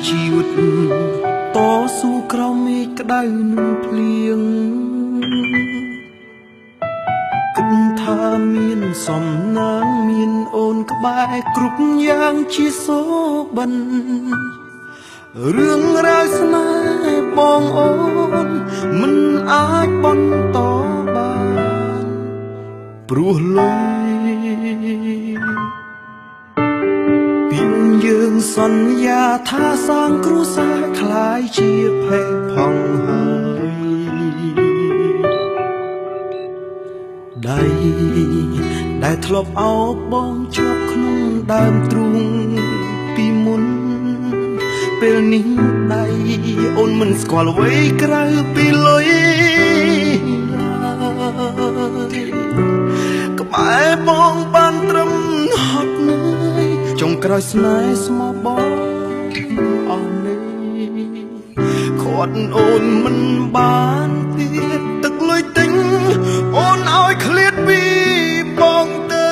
ជីវិតតស៊ូក្រោមមេឃក្តៅនឹងភ្លៀងគិតថាមានសំណាងមានអូនក្បែរគ្រប់យ៉ាងជាសូបិនរឿងរ៉ាវស្នេហ៍បងអូនមិនអាចបន្តបានព្រោះលុយពីយើងសន្យាថាសាងគ្រួសារคล้ายជាភេទផងហើយដៃដែលធ្លាប់អោបបងជាប់ក្នុងដើមទ្រូងពីមុនពេលនេះដៃអូនមិនស្គាល់អ្វីក្រៅពីលុយក្បែរបងបានត្រឹមហត់នឿយចុងក្រោយស្នេហ៍ស្មោះបងអស់នេះខាត់អូនមិនបានទៀតទឹកលុយទិញអូនឲ្យឃ្លាតពីបងទៅ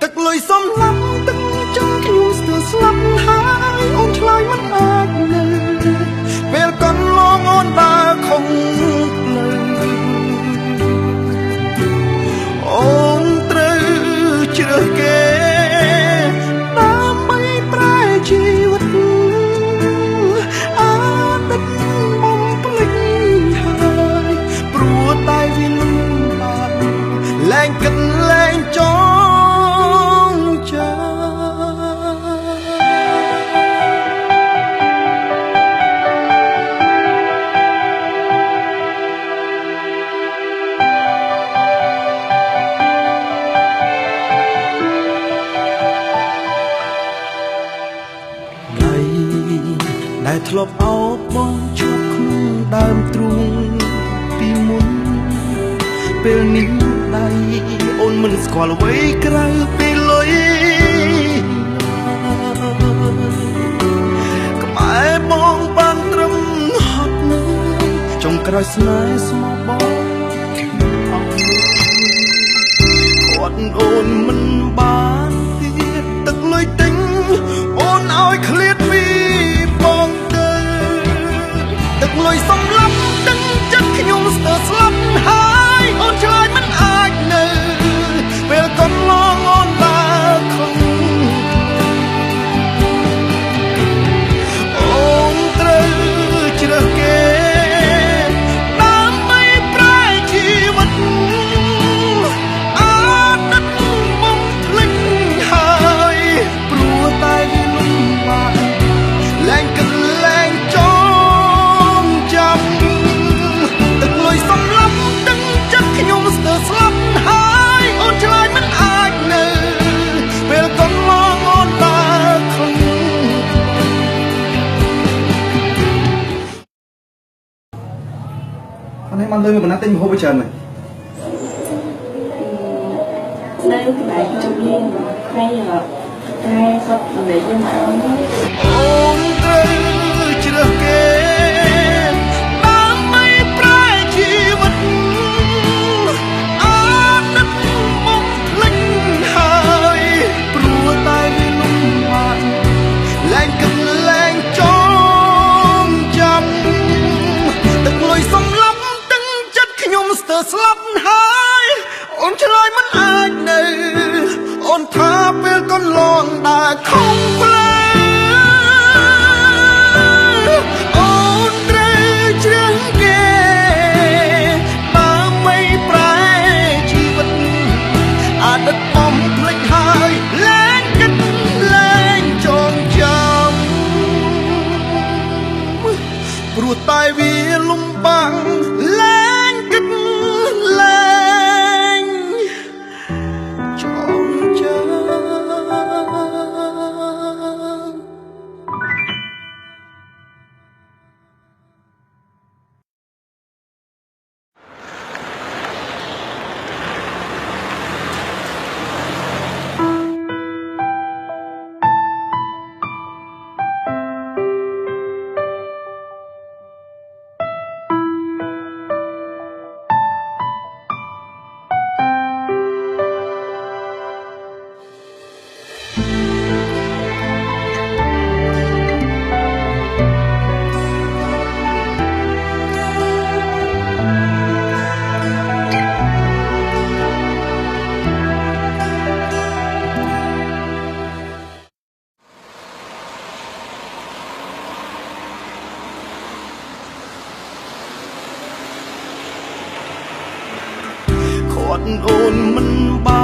ទឹកលុយសំឡាំទឹកចាំខ្ញុំស្ទើរស្លាប់ហើយអូនឆ្លើយមិនអាចនៅពេលកន្លងអូនដើរខំផ្លូវអូនត្រូវជ្រើសគេដើម្បីប្រែជីវិតអាទិត្យបំភ្លេចហើយព្រោះតែវាលំបាកលែងគិតលែងចងចាំដែលធ្លាប់អោបបងជាប់ក្នុងដើមទ្រូងពីមុនពេលនេះដៃអូនមិនស្គាល់អ្វីក្រៅពីលុយក្បែរបងបានត្រឹមហត់នឿយចុងក្រោយស្នេហ៍ស្មោះបងអស់ខាត់អូនមិនបានទៀតទឹកលុយទិញអូនឲ្យឃ្លាតពីបងទៅទឹកលុយសំឡាប់ទឹកចិត្តខ្ញុំស្ទើរស្លាប់ហើយអូនឆ្លើយមិនអាចនៅពេលកន្លងអូនដើរខំអូនត្រូវជ្រើសគេដើម្បីប្រែជីវិតអាណិតបំភ្លេចហើយព្រោះតែវាលំបាកលែងគិតលែងចងចាំទឹកលុយសំឡាប់ទឹកចិត្តខ្ញុំស្ទើរស្លាប់ហើយអូនឆ្លើយមិនអាចនៅពេលកន្លងអូនដើរខំអានេះបានលើមិនណាទិញមហូបច្រើនមែននៅកន្លែងខ្ញុំរៀនហើយតែគាត់និយាយយើងអត់អូនត្រូវជ្រើសគេដើម្បីប្រែជីវិតអាណិតបំភ្លេចហើយព្រោះតែវាលំបាកលែងគិតលែងចងចាំទឹកលុយសំឡាប់ទឹកចិត្តខ្ញុំស្ទើរស្លាប់ហើយអូនឆ្លើយមិនអាចនៅអូនថាពេលកន្លងដើរខំផ្លូវអូនត្រូវជ្រើសគេដើម្បីប្រែជីវិតអាណិតបំភ្លេចហើយលែងគិតលែងចងចាំព្រោះតែវាលំបាកលែងគិតលែងចងចាំ ត់អូនមិនបា